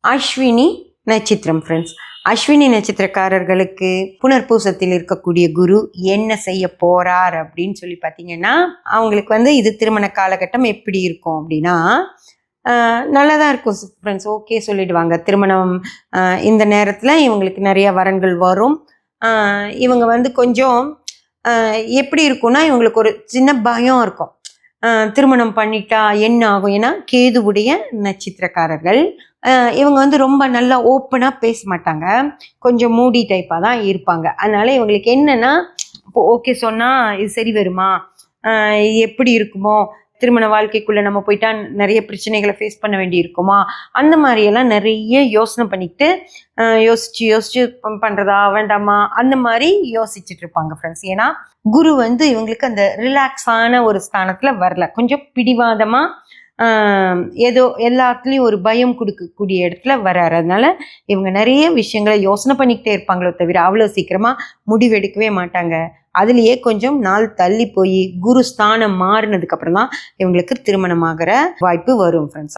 அஸ்வினி நட்சத்திரம் ஃப்ரெண்ட்ஸ். அஸ்வினி நட்சத்திரக்காரர்களுக்கு புனர்பூசத்தில் இருக்கக்கூடிய குரு என்ன செய்ய போறார் அப்படின்னு சொல்லி பார்த்தீங்கன்னா, அவங்களுக்கு இது திருமண காலகட்டம் எப்படி இருக்கும் அப்படின்னா, நல்லா தான் இருக்கும் ஃப்ரெண்ட்ஸ். ஓகே சொல்லிடுவாங்க. திருமணம் இந்த நேரத்தில் இவங்களுக்கு நிறைய வரன்கள் வரும். இவங்க கொஞ்சம் எப்படி இருக்கும்னா, இவங்களுக்கு ஒரு சின்ன பயம் இருக்கும். திருமணம் பண்ணிட்டா என்ன ஆகும்? ஏன்னா கேதுவுடைய நட்சத்திரக்காரர்கள் இவங்க ரொம்ப நல்லா ஓப்பனாக பேச மாட்டாங்க. கொஞ்சம் மூடி டைப்பாக தான் இருப்பாங்க. அதனால இவங்களுக்கு என்னன்னா, இப்போ ஓகே சொன்னால் இது சரி வருமா, எப்படி இருக்குமோ, திருமண வாழ்க்கைக்குள்ளே நம்ம போயிட்டா நிறைய பிரச்சனைகளை ஃபேஸ் பண்ண வேண்டி இருக்குமா, அந்த மாதிரியெல்லாம் நிறைய யோசனை பண்ணிக்கிட்டு யோசிச்சு பண்ணுறதா வேண்டாமா அந்த மாதிரி யோசிச்சுட்டு இருப்பாங்க ஃப்ரெண்ட்ஸ். ஏன்னா குரு இவங்களுக்கு அந்த ரிலாக்ஸான ஒரு ஸ்தானத்தில் வரல, கொஞ்சம் பிடிவாதமாக ஏதோ எல்லாத்துலேயும் ஒரு பயம் கொடுக்கக்கூடிய இடத்துல வராரு. அதனால இவங்க நிறைய விஷயங்களை யோசனை பண்ணிக்கிட்டே இருப்பாங்களோ தவிர அவ்வளோ சீக்கிரமாக முடிவெடுக்கவே மாட்டாங்க. அதுலேயே கொஞ்சம் நாள் தள்ளி போய் குரு ஸ்தானம் மாறினதுக்கு அப்புறம் தான் இவங்களுக்கு திருமணமாகிற வாய்ப்பு வரும் ஃப்ரெண்ட்ஸ்.